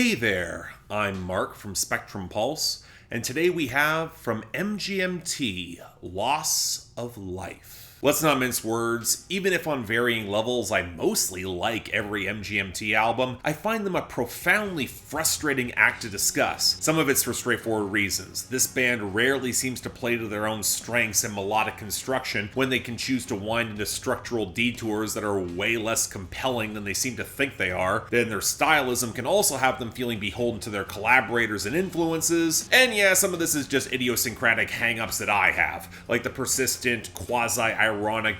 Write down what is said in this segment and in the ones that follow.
Hey there, I'm Mark from Spectrum Pulse, and today we have from MGMT Loss of Life. Let's not mince words. Even if on varying levels I mostly like every MGMT album, I find them a profoundly frustrating act to discuss. Some of it's for straightforward reasons. This band rarely seems to play to their own strengths in melodic construction when they can choose to wind into structural detours that are way less compelling than they seem to think they are. Then their stylism can also have them feeling beholden to their collaborators and influences. And yeah, some of this is just idiosyncratic hang-ups that I have, like the persistent, quasi-ironic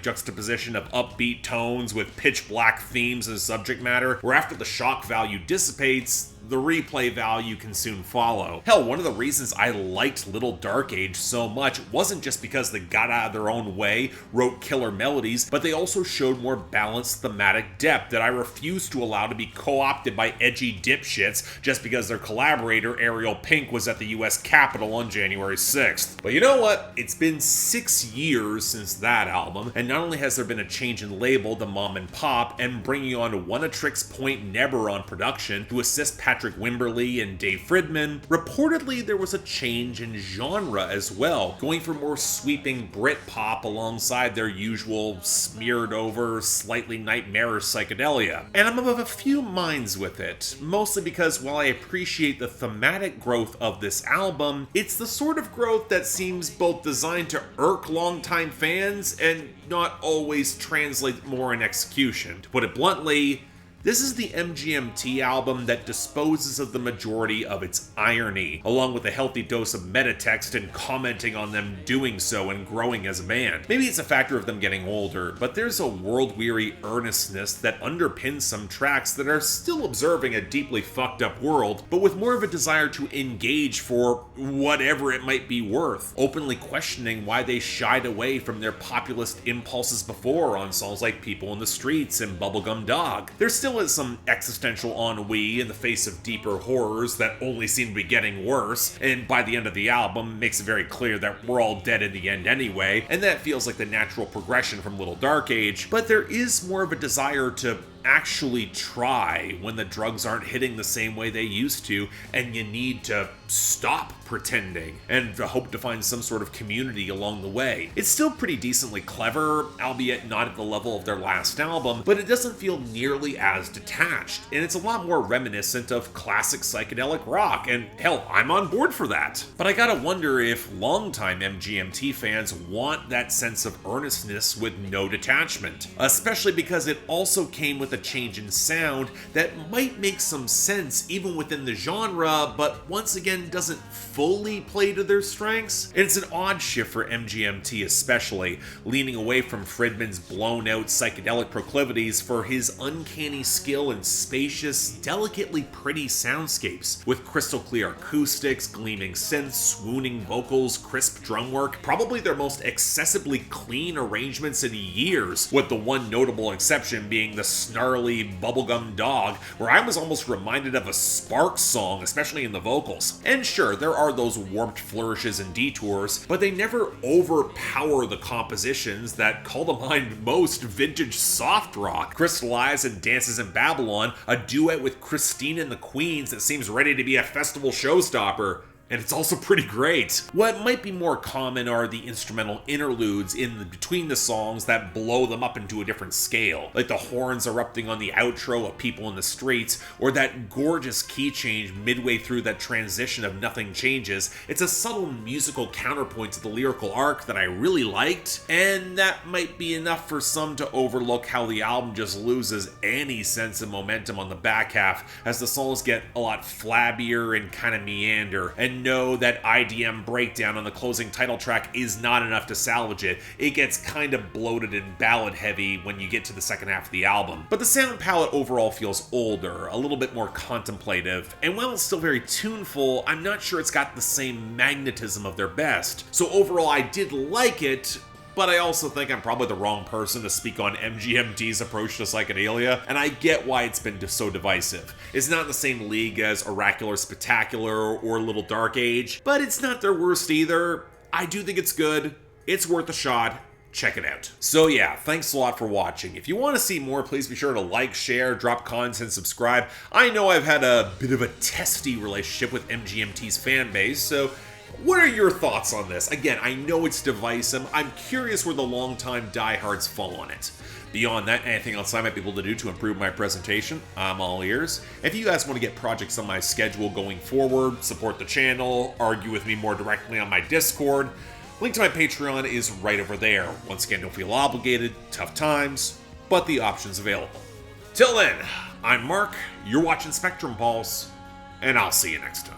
juxtaposition of upbeat tones with pitch black themes and subject matter, where after the shock value dissipates, the replay value can soon follow. Hell, one of the reasons I liked Little Dark Age so much wasn't just because they got out of their own way, wrote killer melodies, but they also showed more balanced thematic depth that I refuse to allow to be co-opted by edgy dipshits just because their collaborator Ariel Pink was at the US Capitol on January 6th. But you know what? It's been 6 years since that album, and not only has there been a change in label to Mom and Pop and bringing on Oneotrix Point Never on production to assist Patrick Wimberly and Dave Fridman, reportedly there was a change in genre as well, going for more sweeping Britpop alongside their usual smeared over, slightly nightmarish psychedelia. And I'm of a few minds with it, mostly because while I appreciate the thematic growth of this album, it's the sort of growth that seems both designed to irk longtime fans and not always translate more in execution. To put it bluntly, this is the MGMT album that disposes of the majority of its irony, along with a healthy dose of metatext and commenting on them doing so and growing as a band. Maybe it's a factor of them getting older, but there's a world-weary earnestness that underpins some tracks that are still observing a deeply fucked up world, but with more of a desire to engage for whatever it might be worth, openly questioning why they shied away from their populist impulses before on songs like People in the Streets and Bubblegum Dog. There's still is some existential ennui in the face of deeper horrors that only seem to be getting worse, and by the end of the album makes it very clear that we're all dead in the end anyway, and that feels like the natural progression from Little Dark Age, but there is more of a desire to actually try when the drugs aren't hitting the same way they used to, and you need to stop pretending and to hope to find some sort of community along the way. It's still pretty decently clever, albeit not at the level of their last album, but it doesn't feel nearly as detached, and it's a lot more reminiscent of classic psychedelic rock, and hell, I'm on board for that. But I gotta wonder if longtime MGMT fans want that sense of earnestness with no detachment, especially because it also came with a change in sound that might make some sense even within the genre, but once again doesn't fully play to their strengths. And it's an odd shift for MGMT especially, leaning away from Fridman's blown out psychedelic proclivities for his uncanny skill in spacious, delicately pretty soundscapes, with crystal clear acoustics, gleaming synths, swooning vocals, crisp drum work, probably their most accessibly clean arrangements in years, with the one notable exception being the snarly Bubblegum Dog, where I was almost reminded of a Sparks song, especially in the vocals. And sure, there are those warped flourishes and detours, but they never overpower the compositions that call to mind most vintage soft rock. Crystallize and Dances in Babylon, a duet with Christine and the Queens that seems ready to be a festival showstopper. And it's also pretty great. What might be more common are the instrumental interludes between the songs that blow them up into a different scale, like the horns erupting on the outro of People in the Streets, or that gorgeous key change midway through that transition of Nothing Changes. It's a subtle musical counterpoint to the lyrical arc that I really liked, and that might be enough for some to overlook how the album just loses any sense of momentum on the back half, as the songs get a lot flabbier and kind of meander, and know that IDM breakdown on the closing title track is not enough to salvage it. It gets kind of bloated and ballad heavy when you get to the second half of the album. But the sound palette overall feels older, a little bit more contemplative, and while it's still very tuneful, I'm not sure it's got the same magnetism of their best. So overall, I did like it, but I also think I'm probably the wrong person to speak on MGMT's approach to psychedelia, and I get why it's been so divisive. It's not in the same league as Oracular Spectacular or Little Dark Age, but it's not their worst either. I do think it's good, it's worth a shot, check it out. So yeah, thanks a lot for watching. If you want to see more, please be sure to like, share, drop comments, and subscribe. I know I've had a bit of a testy relationship with MGMT's fan base, so what are your thoughts on this? Again, I know it's divisive. I'm curious where the longtime diehards fall on it. Beyond that, anything else I might be able to do to improve my presentation, I'm all ears. If you guys want to get projects on my schedule going forward, support the channel, argue with me more directly on my Discord, link to my Patreon is right over there. Once again, don't feel obligated, tough times, but the option's available. Till then, I'm Mark, you're watching Spectrum Pulse, and I'll see you next time.